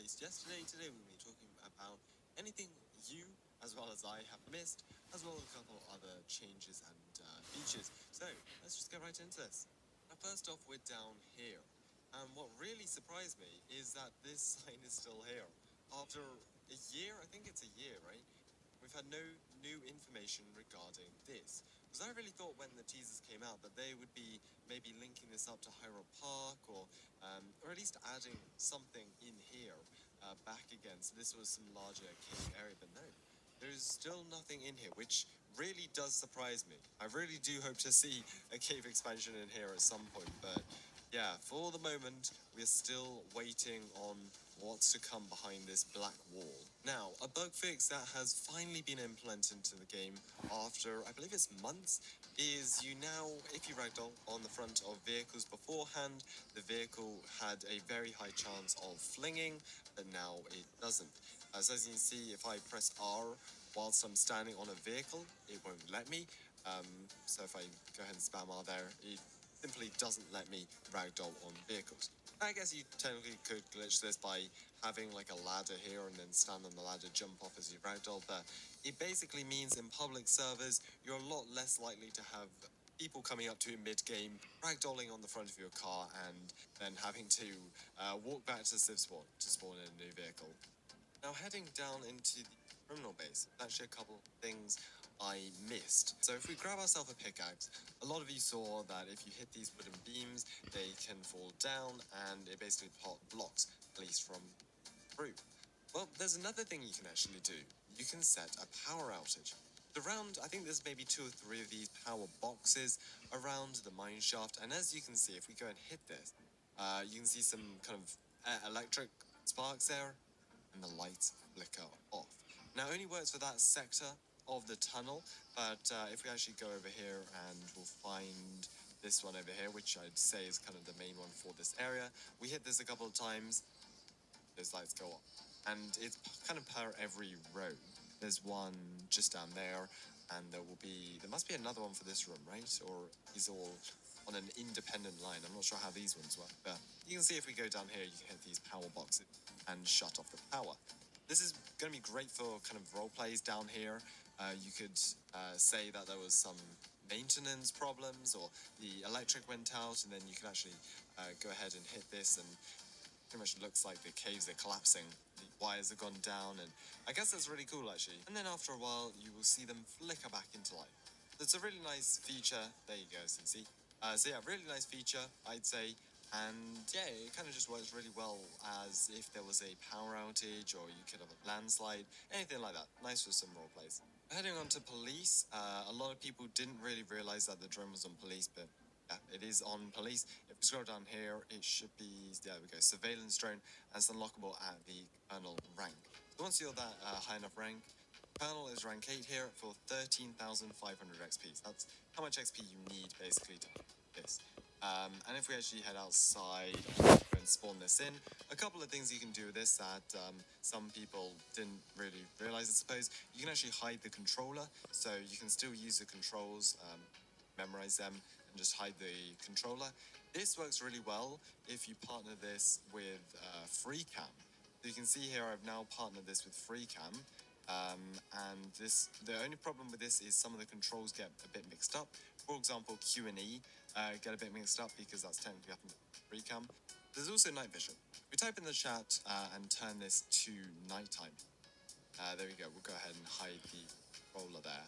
released yesterday. Today we're going to be talking about anything you, as well as I, have missed, as well as a couple other changes and features. So let's just get right into this. Now, first off, we're down here. And what really surprised me is that this sign is still here. After a year, I think it's a year, right? We've had no new information regarding this. Because I really thought when the teasers came out that they would be maybe linking this up to Hyrule Park or at least adding something in here back again. So this was some larger cave area, but no. There's still nothing in here, which really does surprise me. I really do hope to see a cave expansion in here at some point, but yeah, for the moment, we're still waiting on what's to come behind this black wall. Now, a bug fix that has finally been implemented into the game after, I believe it's months, is you now, if you ragdoll on the front of vehicles beforehand, the vehicle had a very high chance of flinging, but now it doesn't. As you can see, if I press R whilst I'm standing on a vehicle, it won't let me. So if I go ahead and spam R there, it simply doesn't let me ragdoll on vehicles. I guess you technically could glitch this by having like a ladder here and then stand on the ladder, jump off as you ragdoll, but it basically means in public servers, you're a lot less likely to have people coming up to you mid-game, ragdolling on the front of your car, and then having to walk back to Civ Spawn to spawn in a new vehicle. Now, heading down into the criminal base, actually a couple things I missed. So if we grab ourselves a pickaxe, a lot of you saw that if you hit these wooden beams, they can fall down and it basically blocks police from through. Well, there's another thing you can actually do. You can set a power outage. Around, I think there's maybe 2 or 3 of these power boxes around the mine shaft, and as you can see, if we go and hit this, you can see some kind of electric sparks there, and the lights flicker off. Now, it only works for that sector of the tunnel, but if we actually go over here and we'll find this one over here, which I'd say is kind of the main one for this area, we hit this a couple of times, those lights go off. And it's kind of per every row. There's one just down there, and there must be another one for this room, right? Or is all on an independent line. I'm not sure how these ones work, but you can see if we go down here, you can hit these power boxes and shut off the power. This is going to be great for kind of role plays down here. You could say that there was some maintenance problems or the electric went out, and then you can actually go ahead and hit this, and pretty much looks like the caves are collapsing. The wires have gone down, and I guess that's really cool actually. And then after a while, you will see them flicker back into life. It's a really nice feature. There you go, CC. So yeah, really nice feature, I'd say. And yeah, it kind of just works really well as if there was a power outage or you could have a landslide, anything like that. Nice for some role plays. Heading on to police, a lot of people didn't really realize that the drone was on police, but yeah, it is on police. If we scroll down here, it should be, there we go, surveillance drone, and it's unlockable at the Colonel rank. So once you're that high enough rank, Colonel is rank 8 here for 13,500 XP. So that's how much XP you need basically to this. And if we actually head outside and spawn this in, a couple of things you can do with this that some people didn't really realize, I suppose. You can actually hide the controller, so you can still use the controls, memorize them, and just hide the controller. This works really well if you partner this with FreeCam. So you can see here I've now partnered this with FreeCam. And the only problem with this is some of the controls get a bit mixed up. For example, Q and E get a bit mixed up because that's technically up in FreeCam. There's also night vision. We type in the chat and turn this to nighttime. There we go. We'll go ahead and hide the controller there.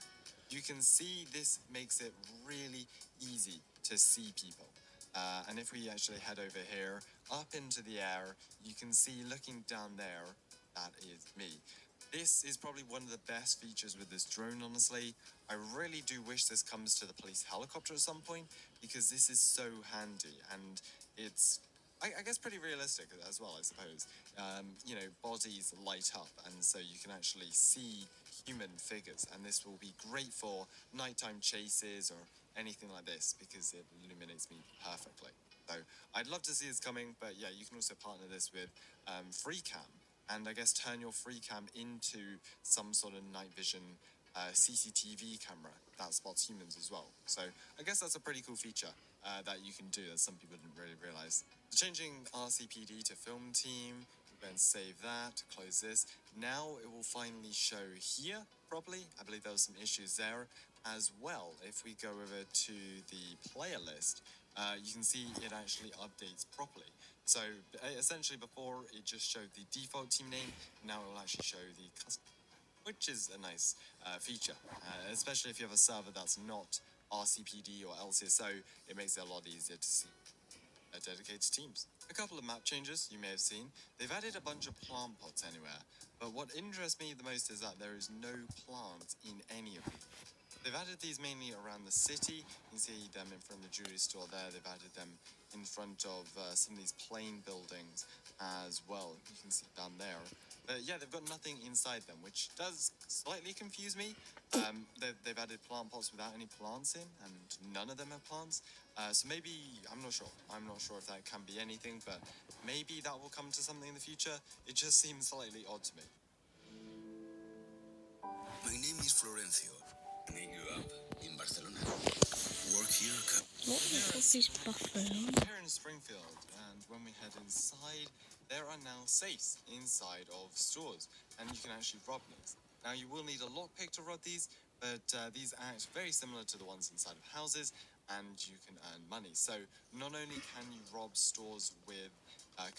You can see this makes it really easy to see people. And if we actually head over here, up into the air, you can see looking down there, that is me. This is probably one of the best features with this drone, honestly. I really do wish this comes to the police helicopter at some point, because this is so handy, and it's, I guess, pretty realistic as well, I suppose. You know, bodies light up, and so you can actually see human figures, and this will be great for nighttime chases or anything like this, because it illuminates me perfectly. So I'd love to see this coming, but yeah, you can also partner this with FreeCam, and I guess turn your FreeCam into some sort of night vision CCTV camera that spots humans as well. So I guess that's a pretty cool feature that you can do that some people didn't really realize. So changing RCPD to film team, Then save that, close this. Now it will finally show here properly. I believe there were some issues there as well. If we go over to the player list, you can see it actually updates properly. So essentially before it just showed the default team name, now it will actually show the custom, which is a nice feature, especially if you have a server that's not RCPD or LCSO. It makes it a lot easier to see dedicated teams. A couple of map changes you may have seen. They've added a bunch of plant pots anywhere, but what interests me the most is that there is no plants in any of these. They've added these mainly around the city. You can see them in front of the jewelry store there. They've added them in front of some of these plain buildings as well. You can see down there. But yeah, they've got nothing inside them, which does slightly confuse me. They've added plant pots without any plants in, and none of them have plants. So maybe, I'm not sure. I'm not sure if that can be anything, but maybe that will come to something in the future. It just seems slightly odd to me. My name is Florencio, and I grew up in Barcelona. Work here. What is this buffalo? Here in Springfield, and when we head inside, there are now safes inside of stores, and you can actually rob these. Now you will need a lockpick to rob these, but these act very similar to the ones inside of houses, and you can earn money. So not only can you rob stores with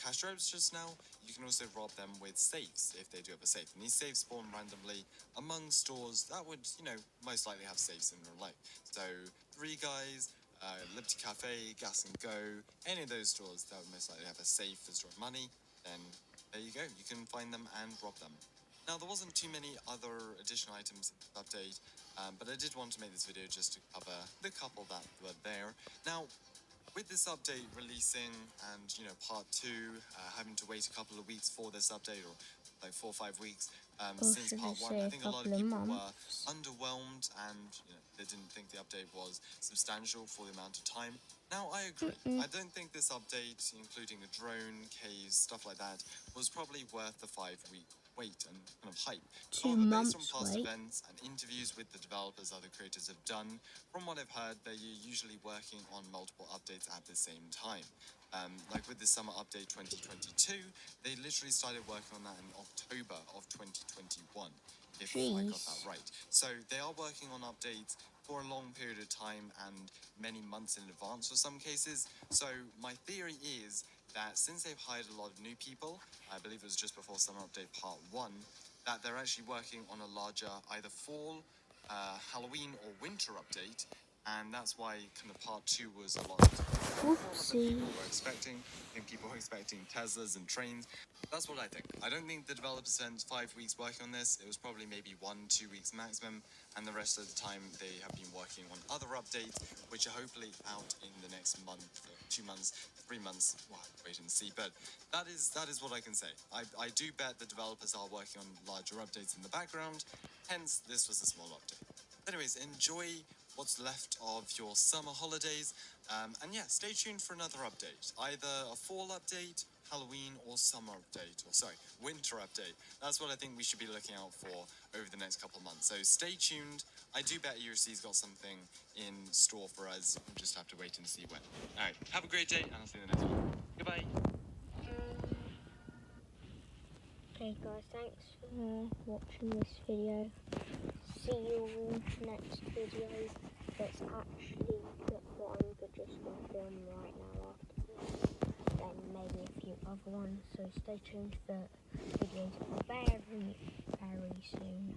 cash registers now, you can also rob them with safes if they do have a safe. And these safes spawn randomly among stores that would, most likely have safes in real life. So Three Guys, Liberty Cafe, Gas and Go, any of those stores that would most likely have a safe for storing money, then there you go. You can find them and rob them. Now, there wasn't too many other additional items in this update, but I did want to make this video just to cover the couple that were there. Now, with this update releasing and, part 2, having to wait a couple of weeks for this update, or like 4 or 5 weeks since part 1, I think a lot of people were underwhelmed and they didn't think the update was substantial for the amount of time. Now, I agree. I don't think this update, including a drone, caves, stuff like that, was probably worth the 5-week wait and kind of hype. However, based on past events and interviews with the developers other creators have done, from what I've heard, they're usually working on multiple updates at the same time. Like with the summer update 2022, they literally started working on that in October of 2021, if I got that right. So they are working on updates for a long period of time and many months in advance for some cases. So my theory is that since they've hired a lot of new people, I believe it was just before Summer Update Part 1, that they're actually working on a larger either fall, Halloween or winter update, and that's why kind of Part 2 was a lot more than people were expecting. I think people were expecting Teslas and trains. That's what I think. I don't think the developers spent 5 weeks working on this. It was probably maybe 1-2 weeks maximum, and the rest of the time they have been working on other updates, which are hopefully out in the next month, 2 months, 3 months. Well, wait and see. But that is what I can say. I do bet the developers are working on larger updates in the background. Hence, this was a small update. Anyways, enjoy what's left of your summer holidays. And yeah, stay tuned for another update. Either a fall update, Halloween, or summer update. Or sorry, winter update. That's what I think we should be looking out for over the next couple of months. So stay tuned. I do bet ERC's got something in store for us. We'll just have to wait and see when. Alright, have a great day, and I'll see you in the next one. Goodbye. Okay guys, thanks for watching this video. See you next video. That's actually what I'm just going to film right now after this. Then maybe a few other ones. So stay tuned for videos very, very soon.